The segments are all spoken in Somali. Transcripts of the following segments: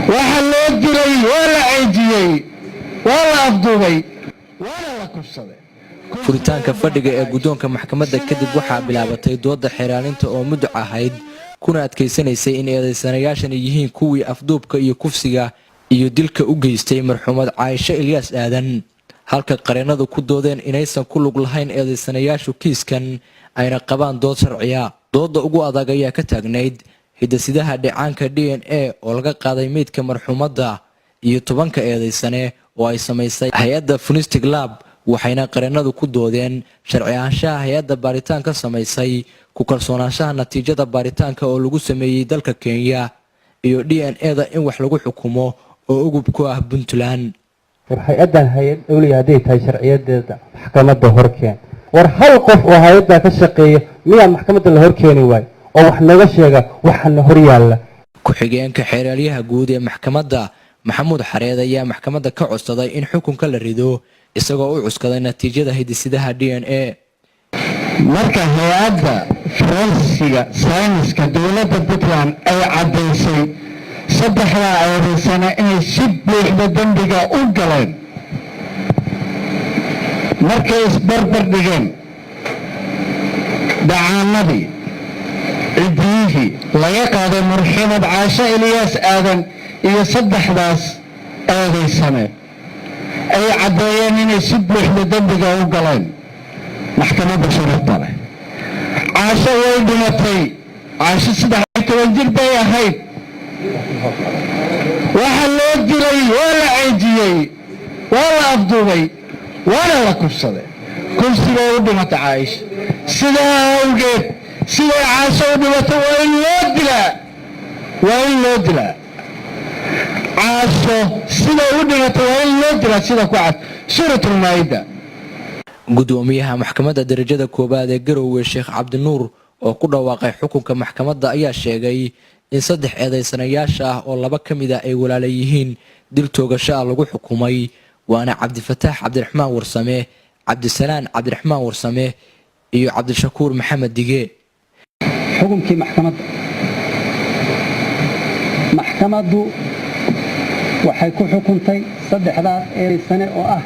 وحلو الدري ولا عيجيي ولا أفضوبي ولا لكسده furitaanka fadhiga ee guddoonka maxkamadda kadib waxaa bilaabatay dooda xiraalinta oo muddo ahayd kuna adkaysanaysay in eedaysanayaashan yihiin kuwii afduubka iyo kufsiga iyo dilka u geystay marxuumad Caaisha Ilyas Aadan halka qareenadu ku doodeen inaysan ku lug lahayn eedaysanayaashu kiiskan ayna qabaan dood sharciya dooda ugu adag ayaa ka taagnayd hidasidaha dhicaanka DNA oo laga qaaday meydka marxuumadda iyo 10 eedaysane oo ay samaysay hay'adda Forensic Lab waxayna qareenadu ku doodeen sharci ahaanshaha hay'adda baaritaanka samaysay ku kalsoonaanshaha natiijada baaritaanka oo lagu sameeyay dalka Kenya iyo DNA-da in wax lagu xukumo oo ugub ku ah Puntland hay'addan hay'ad dawliga haday tahay sharciyadeeda maxkamadda horkeen war hal qof oo hay'adda ka shaqeeya miyaa maxkamadda la horkeeni waay oo wax naga sheega waxana hor yaala ku xigeenka xeeraryaha guud ee maxkamadda Maxamuud Xareed ayaa maxkamadda ka codsaday in xukunka la rido isagoo u cuskaday natiijada hidisidaha DNA marka hay'adda forensiga sayniska dowladda Puntland ay cadeysay saddexda eedaysana inay si buuxda dambiga u galeen markay isbarbar dhigeen dacaanadii cidiyihii laga qaaday marxuumad Caaisha Ilyas Aadan iyo saddexdaas eedaysane ay cadeeyeen inay si buuxda dambiga u galeen maxkamadda sharafta leh Caaisha way dhimatay Caaisha 13 jir bay ahayd waxa loo diray wala ciidiyay wala afduubay wala la kufsaday kufsiga u dhimatay Caaisha sidaa awgeed sida Caaisha u dhimatay waa in loo dilaa عاشو سيدا ودنا توين لودرا سيدا كوعد سورة المائدة gudoomiyaha maxkamadda darajada koobaad ee Garowe Sheekh Cabdinuur oo ku dhawaaqay xukunka maxkamadda ayaa sheegay in 3 eedaysanayaasha ah oo 2 kamid ah ay walaalo yihiin dil toogasho lagu xukumay waana Cabdifataax Cabdiraxmaan Warsame Cabdisalaan Cabdiraxmaan Warsame iyo Cabdishakuur Maxamed Dige xukunkii maxkamaddu waxay ku xukuntay 3 eedaysane oo ah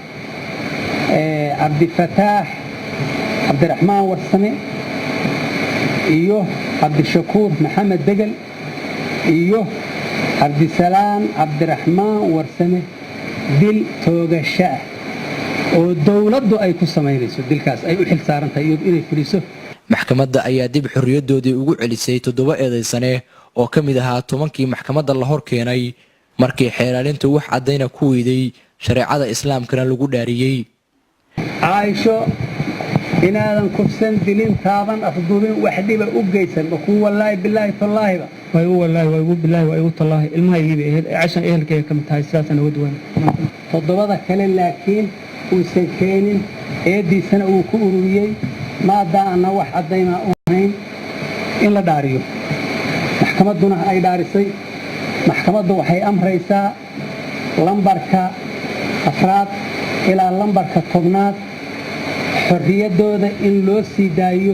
Cabdifataax Cabdiraxmaan Warsame iyo Cabdishakuur Maxamed Dige iyo Cabdisalaan Cabdiraxmaan Warsame dil toogasho oo dawladdu ay ku sameynayso dilkaas ay u xil saarantahay inay fuliso maxkamadda ayaa dib xorriyadoodii ugu celisay 7 eedaysane oo kamid ahaa 10kii maxkamadda la hor keenay markii xeeraalintu wax cadayna ku weyday shariicada islaamkana lagu dhaariyay Caaisho inaadan kufsan dilin taaban afduubin wax dhiba u geysan ku wallahi billahi tallahi way billahi way tallahi ilmahaygii ay Caaisha ehelkay ka mid tahay sidaasna wadwaan 7 kale laakiin uu sankeenin eediisana uu ku ururiyay maadaama wax cadayna u hayn in la dhaariyo maxkamadduna ay dhaarisay maxkamaddu waxay amraysaa lambarka 4 ilaa lambarka 10 xorriyadooda in loo sii daayo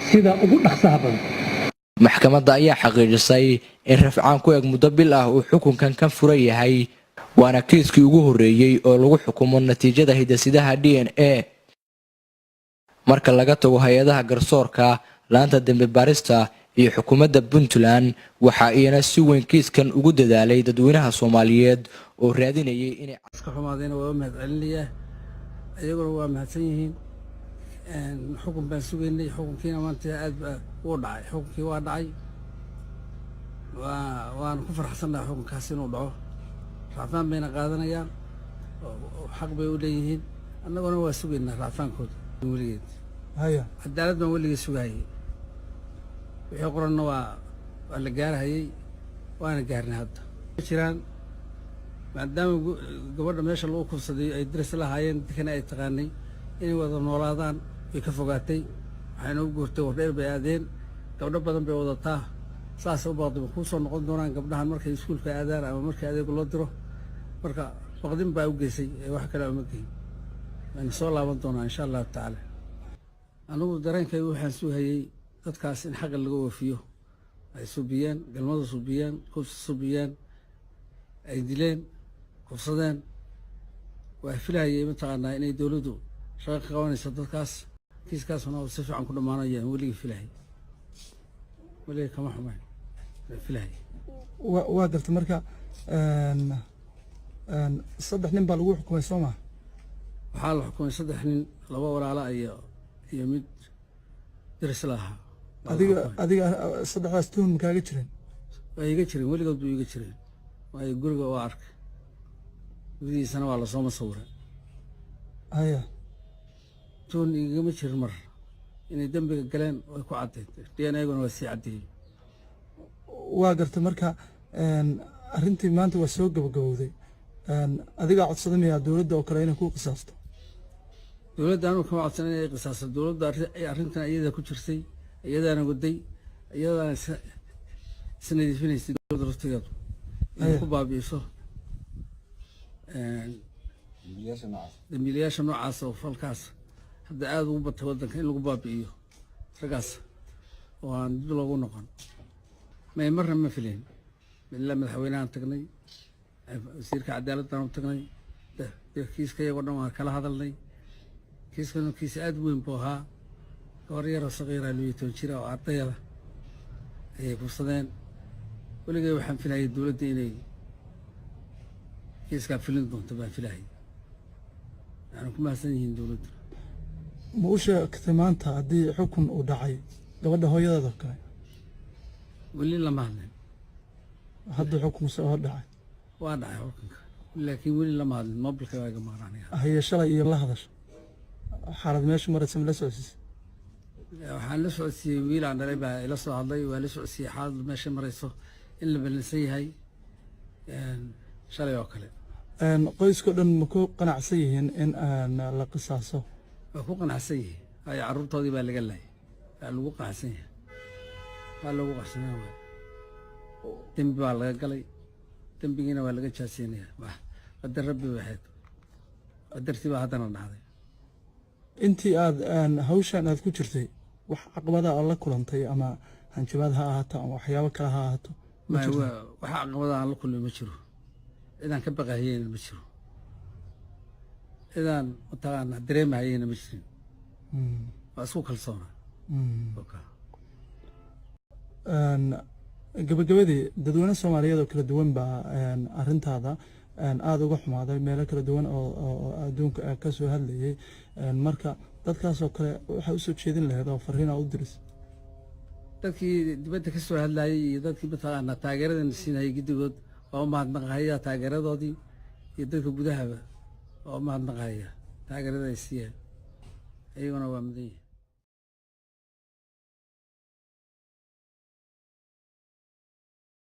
sida ugu dhaqsaha badan maxkamadda ayaa xaqiijisay in rafcaan ku eg muddo bil ah uu xukunkan ka furan yahay waana kiiskii ugu horeeyay oo lagu xukumo natiijada hidasidaha DNA marka laga tago hay'adaha garsoorka laanta dambe baarista iyo xukuumadda Puntland waxa ayna si weyn kiiskan ugu dadaalay dadweynaha Soomaaliyeed oo raadinayay inay iska xumaadeen waa mahadcelinaya ayaguna waa mahadsan yihiin xukun baan sugeynay xukunkiina maanta aad u dhacay xukunkii waa dhacay waan ku faraxsanahay xukunkaas inuu dhaco rafaan bayna qaadanayaan xaq bay u leeyihiin annaguna waa sugeynaa rafaankooda weligeed cadaalad baan weligeed sugayay wixii qoranna waa la gaarahayay waana gaarnay hadda jiraan maadaama gabadha meesha lagu kufsaday ay daris lahaayeen dadkana ay taqaanay inay wada noolaadaan way ka fogaatay waxayna u guurtay wardheer bay aadeen gabdho badan bay wadataa saas u baaqday ku soo noqon doonaan gabdhahan markay iskuulka aadaan ama markay adeeg loo diro marka baqdin baa u geysay wax kale uma geyn waan soo laaban doonaa insha Allah taala anigu dareenkay waxaan sugayay dadkaas in xaq laga wafiyo ay subiyaan galmada subiyaan kufsi subiyaan ay dileen kufsadeen waa filayay mataqaanaa inay dowladdu shaqo ka qabanayso dadkaas kiiskaasuna uu si fiican ku dhammaanayaan weligii filayay weligii kama xumayn waa filayay waa garta marka saddex nin baa lagu xukumay soo maa waxaa la xukumay 3 nin 2 walaala iyo mid diris lahaa adiga saddexdaas tuhun ma kaaga jireen waa iga jireen weligood buu iga jireen waayo guriga waa arkay gudihiisana waa lasoo masawiray haya tuhun igama jirin mar inay dembiga galeen way ku caddeed DNAguna waa sii caddeeyey waa garta marka arrintii maanta waa soo gabagabowday adigaa codsaday miyaa dowladda oo kale inay ku qisaasto dowladda anuu kama codsan inay qisaasto dowladda arrintan iyada ku jirtay iyadaana waday iyadaana isnadiifinaysay dowladda laftigeedu inay ku baabi'iso dambiilayaasha noocaas oo falkaas hadda aada ugu batay waddanka in lagu baabi'iyo raggaas oo aan dib loogu noqon may marna ma filayn ilaa madaxweynahan tagnay wasiirka cadaaladdan u tagnay kiiska iyagoo dhan waan kala hadalnay kiiskanu kiis aad weyn buu ahaa gabar yaroo saqiira 12 jira oo ardayada ayay kufsadeen weligay waxaan filayay dowladda inay kiiskaa filin doonto baan filayay waxaan ku mahadsan yihiin dowladda ma u sheegtay maanta haddii xukun uu dhacay gabadha hooyadeeda kale weli lama hadlin hadda xukun soo dhacay waa dhacay xukunka laakiin weli lama hadlin mobilka waa iga maqnaanaya haye shalay iyo la hadasho xaalad meesha maraysa ma la socodsiisay waxaan la socodsiiyey wiil aan dhalay baa ila soo hadlay waa la socodsiiyey xaalad meesha marayso in la balansan yahay shalay oo kale qoyskao dhan ma ku qanacsan yihiin in la qisaaso waa ku qanacsan yihiin waayo carruurtoodii baa laga laayay waa lagu qanacsan yahay waa lagu qanacsanaa waay dembi baa laga galay dembigiina waa laga jaaseynayaa qadar rabbi bay ahayd qadartii baa haddana dhacday intii aad hawshan aad ku jirtay wax caqabada aad la kulantay ama hanjabaad ha ahaato ama waxyaabo kale ha ahaato waxa caqabada aan la kulmay ma jiro cidaan ka baqahayeyna ma jiro cidaan mataqaana dareemahayeyna ma jirin waa isku kalsoona gabagabadii dadweyne soomaaliyeed oo kala duwan baa arrintaada aada uga xumaaday meelo kala duwan oo adduunka ka soo hadlayay marka dadkaasoo kale waxaa usoo jeedin lahayd oo fariin aa u diris dadkii dibadda ka soo hadlayay iyo dadkii mataqaana taageeradan siinayay giddigood waa u mahadnaqahaya taageeradoodii iyo dadka gudahaba waa u mahadnaqahaya taageerada ay siiyeen iyaguna waa mudan yihin